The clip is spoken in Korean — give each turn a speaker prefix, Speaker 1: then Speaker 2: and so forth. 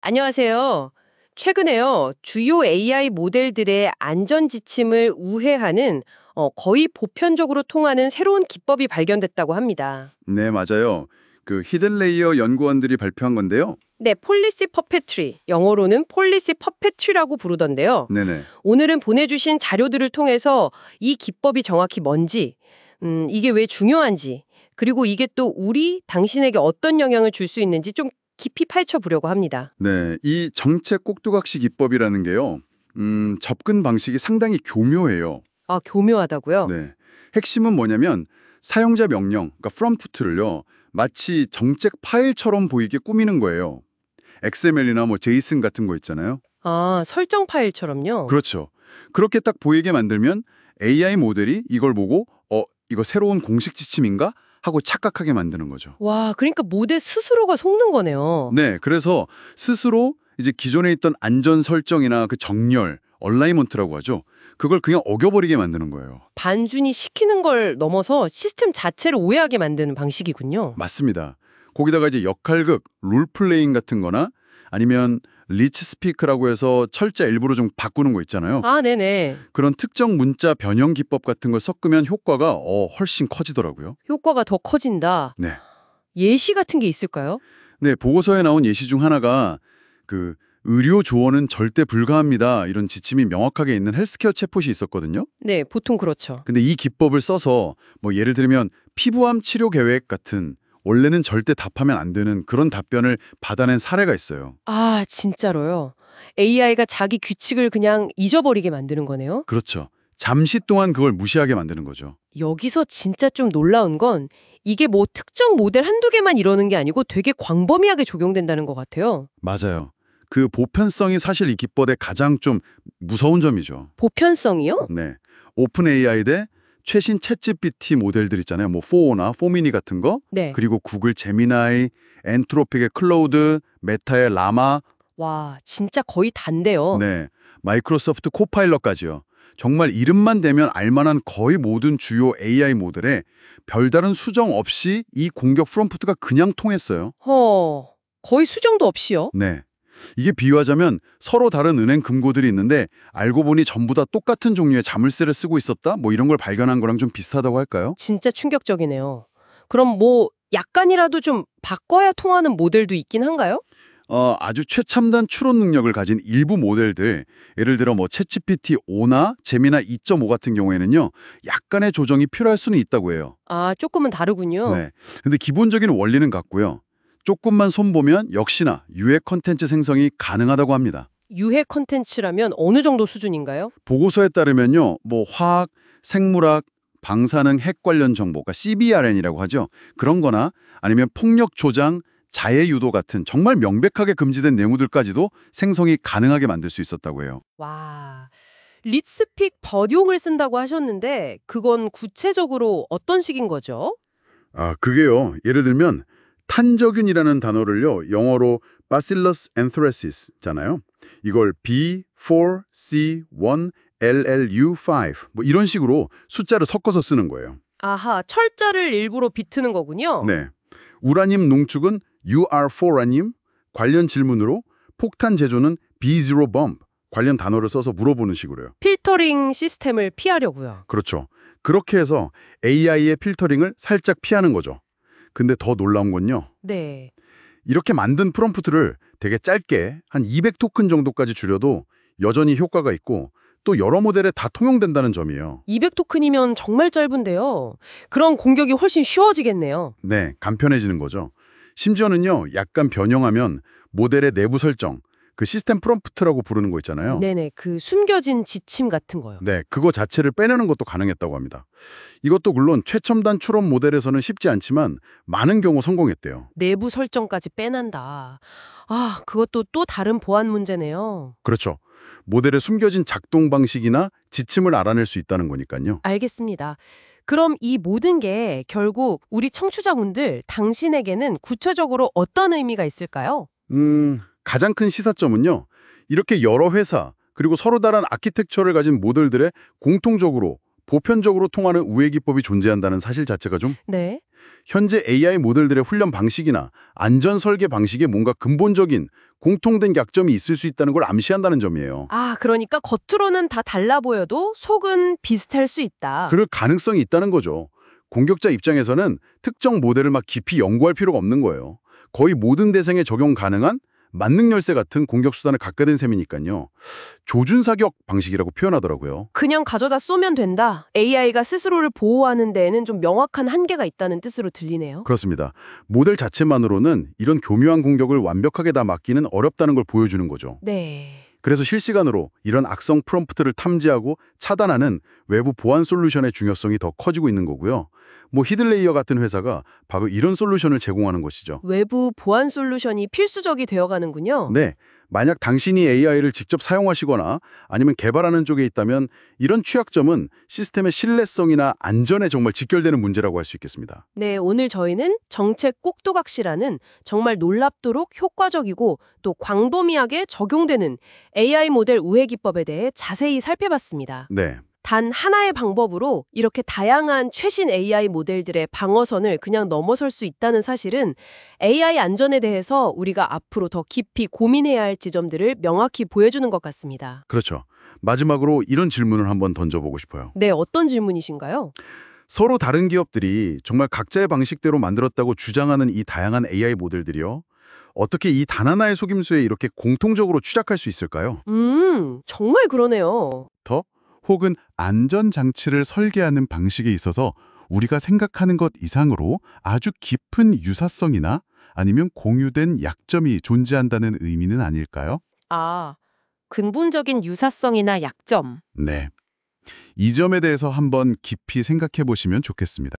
Speaker 1: 안녕하세요. 최근에요, 주요 AI 모델들의 안전 지침을 우회하는 거의 보편적으로 통하는 새로운 기법이 발견됐다고 합니다.
Speaker 2: 네, 맞아요. 그 히든레이어 연구원들이 발표한 건데요.
Speaker 1: 네, 폴리시 퍼페트리, 영어로는 폴리시 퍼페트리라고 부르던데요.
Speaker 2: 네네.
Speaker 1: 오늘은 보내주신 자료들을 통해서 이 기법이 정확히 뭔지, 이게 왜 중요한지, 그리고 이게 또 당신에게 어떤 영향을 줄 수 있는지 좀 깊이 파헤쳐 보려고 합니다.
Speaker 2: 네, 이 정책 꼭두각시 기법이라는 게요. 접근 방식이 상당히 교묘해요.
Speaker 1: 아, 교묘하다고요?
Speaker 2: 네. 핵심은 뭐냐면 사용자 명령, 그러니까 프롬프트를요. 마치 정책 파일처럼 보이게 꾸미는 거예요. XML이나 뭐 제이슨 같은 거 있잖아요.
Speaker 1: 아, 설정 파일처럼요?
Speaker 2: 그렇죠. 그렇게 딱 보이게 만들면 AI 모델이 이걸 보고 이거 새로운 공식 지침인가? 하고 착각하게 만드는 거죠.
Speaker 1: 와, 그러니까 모델 스스로가 속는 거네요.
Speaker 2: 네, 그래서 스스로 이제 기존에 있던 안전 설정이나 그 정렬, 얼라이먼트라고 하죠. 그걸 그냥 어겨버리게 만드는 거예요.
Speaker 1: 반준이 시키는 걸 넘어서 시스템 자체를 오해하게 만드는 방식이군요.
Speaker 2: 맞습니다. 거기다가 이제 역할극, 롤플레잉 같은 거나 아니면 리치 스피크라고 해서 철자 일부러 좀 바꾸는 거 있잖아요.
Speaker 1: 아, 네네.
Speaker 2: 그런 특정 문자 변형 기법 같은 걸 섞으면 효과가 훨씬 커지더라고요.
Speaker 1: 효과가 더 커진다.
Speaker 2: 네.
Speaker 1: 예시 같은 게 있을까요?
Speaker 2: 네, 보고서에 나온 예시 중 하나가 그 의료 조언은 절대 불가합니다. 이런 지침이 명확하게 있는 헬스케어 챗봇이 있었거든요.
Speaker 1: 네, 보통 그렇죠.
Speaker 2: 근데 이 기법을 써서 뭐 예를 들면 피부암 치료 계획 같은 원래는 절대 답하면 안 되는 그런 답변을 받아낸 사례가 있어요.
Speaker 1: 아, 진짜로요? AI가 자기 규칙을 그냥 잊어버리게 만드는 거네요?
Speaker 2: 그렇죠. 잠시 동안 그걸 무시하게 만드는 거죠.
Speaker 1: 여기서 진짜 좀 놀라운 건 이게 뭐 특정 모델 한두 개만 이러는 게 아니고 되게 광범위하게 적용된다는 것 같아요.
Speaker 2: 맞아요. 그 보편성이 사실 이 기법의 가장 좀 무서운 점이죠.
Speaker 1: 보편성이요?
Speaker 2: 네. 오픈 AI 대 최신 챗GPT 모델들 있잖아요. 뭐 4나 4미니 같은 거.
Speaker 1: 네.
Speaker 2: 그리고 구글 제미나이, 엔트로픽의 클로우드, 메타의 라마,
Speaker 1: 와, 진짜 거의 단데요.
Speaker 2: 네. 마이크로소프트 코파일럿까지요. 정말 이름만 대면 알만한 거의 모든 주요 AI 모델에 별다른 수정 없이 이 공격 프롬프트가 그냥 통했어요.
Speaker 1: 거의 수정도 없이요?
Speaker 2: 네. 이게 비유하자면 서로 다른 은행 금고들이 있는데 알고 보니 전부 다 똑같은 종류의 자물쇠를 쓰고 있었다? 뭐 이런 걸 발견한 거랑 좀 비슷하다고 할까요?
Speaker 1: 진짜 충격적이네요. 그럼 뭐 약간이라도 좀 바꿔야 통하는 모델도 있긴 한가요?
Speaker 2: 아주 최첨단 추론 능력을 가진 일부 모델들, 예를 들어 뭐 챗GPT 5나 제미나 2.5 같은 경우에는요, 약간의 조정이 필요할 수는 있다고 해요.
Speaker 1: 아, 조금은 다르군요.
Speaker 2: 네. 근데 기본적인 원리는 같고요. 조금만 손보면 역시나 유해 컨텐츠 생성이 가능하다고 합니다.
Speaker 1: 유해 컨텐츠라면 어느 정도 수준인가요?
Speaker 2: 보고서에 따르면요, 뭐 화학, 생물학, 방사능, 핵 관련 정보, 그러니까 CBRN이라고 하죠. 그런 거나 아니면 폭력 조장, 자해 유도 같은 정말 명백하게 금지된 내용들까지도 생성이 가능하게 만들 수 있었다고 해요.
Speaker 1: 와, 리츠픽 버용을 쓴다고 하셨는데 그건 구체적으로 어떤 식인 거죠?
Speaker 2: 그게요. 예를 들면 탄저균이라는 단어를요. 영어로 Bacillus anthracis잖아요. 이걸 B4C1LLU5 뭐 이런 식으로 숫자를 섞어서 쓰는 거예요.
Speaker 1: 아하, 철자를 일부러 비트는 거군요.
Speaker 2: 네. 우라늄 농축은 UR4라늄 관련 질문으로 폭탄 제조는 B0 bomb 관련 단어를 써서 물어보는 식으로요.
Speaker 1: 필터링 시스템을 피하려고요.
Speaker 2: 그렇죠. 그렇게 해서 AI의 필터링을 살짝 피하는 거죠. 근데 더 놀라운 건요.
Speaker 1: 네.
Speaker 2: 이렇게 만든 프롬프트를 되게 짧게 한 200토큰 정도까지 줄여도 여전히 효과가 있고 또 여러 모델에 다 통용된다는 점이에요.
Speaker 1: 200토큰이면 정말 짧은데요. 그럼 공격이 훨씬 쉬워지겠네요.
Speaker 2: 네, 간편해지는 거죠. 심지어는요, 약간 변형하면 모델의 내부 설정, 그 시스템 프롬프트라고 부르는 거 있잖아요.
Speaker 1: 네네, 그 숨겨진 지침 같은 거요.
Speaker 2: 네, 그거 자체를 빼내는 것도 가능했다고 합니다. 이것도 물론 최첨단 추론 모델에서는 쉽지 않지만 많은 경우 성공했대요.
Speaker 1: 내부 설정까지 빼낸다. 아, 그것도 또 다른 보안 문제네요.
Speaker 2: 그렇죠. 모델의 숨겨진 작동 방식이나 지침을 알아낼 수 있다는 거니까요.
Speaker 1: 알겠습니다. 그럼 이 모든 게 결국 우리 청취자분들, 당신에게는 구체적으로 어떤 의미가 있을까요?
Speaker 2: 가장 큰 시사점은요. 이렇게 여러 회사 그리고 서로 다른 아키텍처를 가진 모델들의 공통적으로 보편적으로 통하는 우회 기법이 존재한다는 사실 자체가 좀
Speaker 1: 네.
Speaker 2: 현재 AI 모델들의 훈련 방식이나 안전 설계 방식에 뭔가 근본적인 공통된 약점이 있을 수 있다는 걸 암시한다는 점이에요.
Speaker 1: 아, 그러니까 겉으로는 다 달라 보여도 속은 비슷할 수 있다.
Speaker 2: 그럴 가능성이 있다는 거죠. 공격자 입장에서는 특정 모델을 막 깊이 연구할 필요가 없는 거예요. 거의 모든 대상에 적용 가능한 만능 열쇠 같은 공격 수단을 갖게 된 셈이니까요. 조준 사격 방식이라고 표현하더라고요.
Speaker 1: 그냥 가져다 쏘면 된다. AI가 스스로를 보호하는 데에는 좀 명확한 한계가 있다는 뜻으로 들리네요.
Speaker 2: 그렇습니다. 모델 자체만으로는 이런 교묘한 공격을 완벽하게 다 막기는 어렵다는 걸 보여주는 거죠.
Speaker 1: 네.
Speaker 2: 그래서 실시간으로 이런 악성 프롬프트를 탐지하고 차단하는 외부 보안 솔루션의 중요성이 더 커지고 있는 거고요. 뭐 히든레이어 같은 회사가 바로 이런 솔루션을 제공하는 것이죠.
Speaker 1: 외부 보안 솔루션이 필수적이 되어가는군요.
Speaker 2: 네, 만약 당신이 AI를 직접 사용하시거나 아니면 개발하는 쪽에 있다면 이런 취약점은 시스템의 신뢰성이나 안전에 정말 직결되는 문제라고 할 수 있겠습니다.
Speaker 1: 네, 오늘 저희는 정책 꼭두각시라는 정말 놀랍도록 효과적이고 또 광범위하게 적용되는 AI 모델 우회 기법에 대해 자세히 살펴봤습니다.
Speaker 2: 네,
Speaker 1: 단 하나의 방법으로 이렇게 다양한 최신 AI 모델들의 방어선을 그냥 넘어설 수 있다는 사실은 AI 안전에 대해서 우리가 앞으로 더 깊이 고민해야 할 지점들을 명확히 보여주는 것 같습니다.
Speaker 2: 그렇죠. 마지막으로 이런 질문을 한번 던져보고 싶어요.
Speaker 1: 네, 어떤 질문이신가요?
Speaker 2: 서로 다른 기업들이 정말 각자의 방식대로 만들었다고 주장하는 이 다양한 AI 모델들이요. 어떻게 이 단 하나의 속임수에 이렇게 공통적으로 추적할 수 있을까요?
Speaker 1: 정말 그러네요.
Speaker 3: 혹은 안전장치를 설계하는 방식에 있어서 우리가 생각하는 것 이상으로 아주 깊은 유사성이나 아니면 공유된 약점이 존재한다는 의미는 아닐까요?
Speaker 1: 아, 근본적인 유사성이나 약점.
Speaker 3: 네. 이 점에 대해서 한번 깊이 생각해 보시면 좋겠습니다.